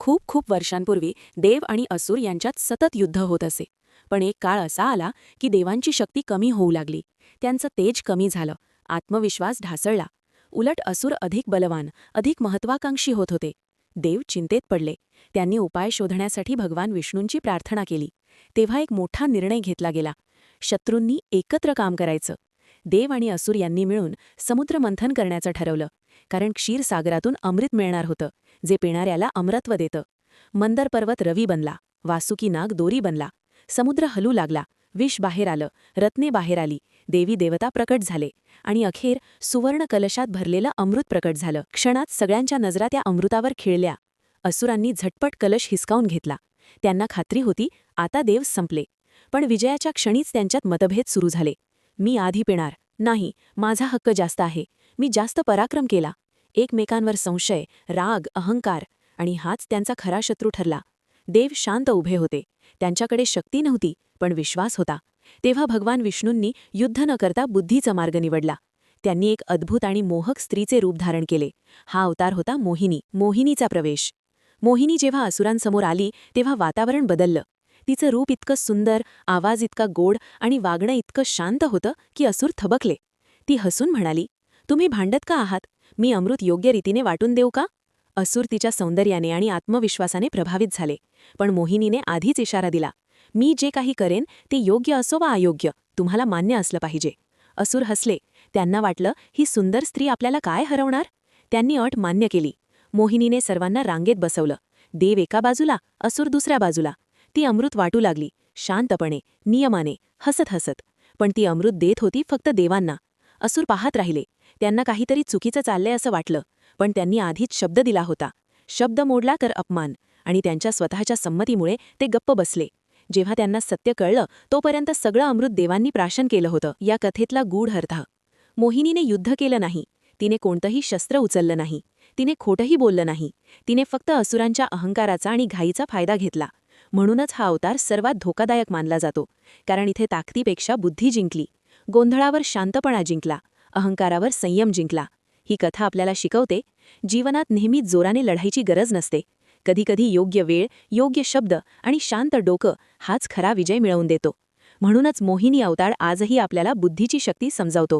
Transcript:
खूप खूप वर्षांपूर्वी देव आणि असुर यांच्यात सतत युद्ध होत असे. पण एक काळ असा आला की देवांची शक्ती कमी होऊ लागली. त्यांचं तेज कमी झालं, आत्मविश्वास ढासळला. उलट असुर अधिक बलवान, अधिक महत्वाकांक्षी होत होते. देव चिंतेत पडले. त्यांनी उपाय शोधण्यासाठी भगवान विष्णूंची प्रार्थना केली. तेव्हा एक मोठा निर्णय घेतला गेला. शत्रूंनी एकत्र काम करायचं. देव आणि असुर यांनी मिळून समुद्रमंथन करण्याचं ठरवलं. कारण क्षीरसागरातून अमृत मिळणार होतं, जे पिणाऱ्याला अमरत्व देतं. मंदर पर्वत रवी बनला, वासुकी नाग दोरी बनला. समुद्र हलू लागला, विष बाहेर आलं, रत्ने बाहेर आली, देवी देवता प्रकट झाले आणि अखेर सुवर्ण कलशात भरलेलं अमृत प्रकट झालं. क्षणात सगळ्यांच्या नजरा त्या अमृतावर खिळल्या. असुरांनी झटपट कलश हिसकावून घेतला. त्यांना खात्री होती आता देव संपले. पण विजयाच्या क्षणीच त्यांच्यात मतभेद सुरू झाले. मी आधी पिणार, नाही, माझा हक्क जास्त आहे, मी जास्त पराक्रम केला. एकमेकांवर संशय, राग, अहंकार, आणि हाच त्यांचा खरा शत्रू ठरला. देव शांत उभे होते. त्यांच्याकडे शक्ती नव्हती, पण विश्वास होता. तेव्हा भगवान विष्णूंनी युद्ध न करता बुद्धीचा मार्ग निवडला. त्यांनी एक अद्भुत आणि मोहक स्त्रीचे रूप धारण केले. हा अवतार होता मोहिनी, मोहिनीचा प्रवेश. मोहिनी जेव्हा असुरांसमोर आली तेव्हा वातावरण बदललं. तिचं रूप इतकं सुंदर, आवाज इतका गोड आणि वागणं इतकं शांत होतं की असुर थबकले. ती हसून म्हणाली, तुम्ही भांडत का आहात? मी अमृत योग्य रीतीने वाटून देऊ का? असुर तिच्या सौंदर्याने आणि आत्मविश्वासाने प्रभावित झाले. पण मोहिनीने आधीच इशारा दिला, मी जे काही करेन ते योग्य असो वा अयोग्य, तुम्हाला मान्य असलं पाहिजे. असुर हसले. त्यांना वाटलं, ही सुंदर स्त्री आपल्याला काय हरवणार? त्यांनी अट मान्य केली. मोहिनीने सर्वांना रांगेत बसवलं. देव एका बाजूला, असुर दुसऱ्या बाजूला. ती अमृत वाटू लागली, शांतपणे, नियमाने, हसत हसत. पण ती अमृत देत होती फक्त देवांना. असुर पाहत राहिले. त्यांना काहीतरी चुकीचं चाललंय असं वाटलं. पण त्यांनी आधीच शब्द दिला होता. शब्द मोडला तर अपमान, आणि त्यांच्या स्वतःच्या संमतीमुळे ते गप्प बसले. जेव्हा त्यांना सत्य कळलं तोपर्यंत सगळं अमृत देवांनी प्राशन केलं होतं. या कथेतला गूढ अर्थ. मोहिनीने युद्ध केलं नाही. तिने कोणतंही शस्त्र उचललं नाही. तिने खोटंही बोललं नाही. तिने फक्त असुरांच्या अहंकाराचा आणि घाईचा फायदा घेतला. म्हणूनच हा अवतार सर्वात धोकादायक मानला जातो. कारण इथे ताकदीपेक्षा बुद्धी जिंकली. गोंधळावर शांतपणा जिंकला. अहंकारावर संयम जिंकला. ही कथा आपल्याला शिकवते, जीवनात नेहमीच जोराने लढायची गरज नसते. कधीकधी योग्य वेळ, योग्य शब्द आणि शांत डोकं हाच खरा विजय मिळवून देतो. म्हणूनच मोहिनी अवतार आजही आपल्याला बुद्धीची शक्ती समजावतो.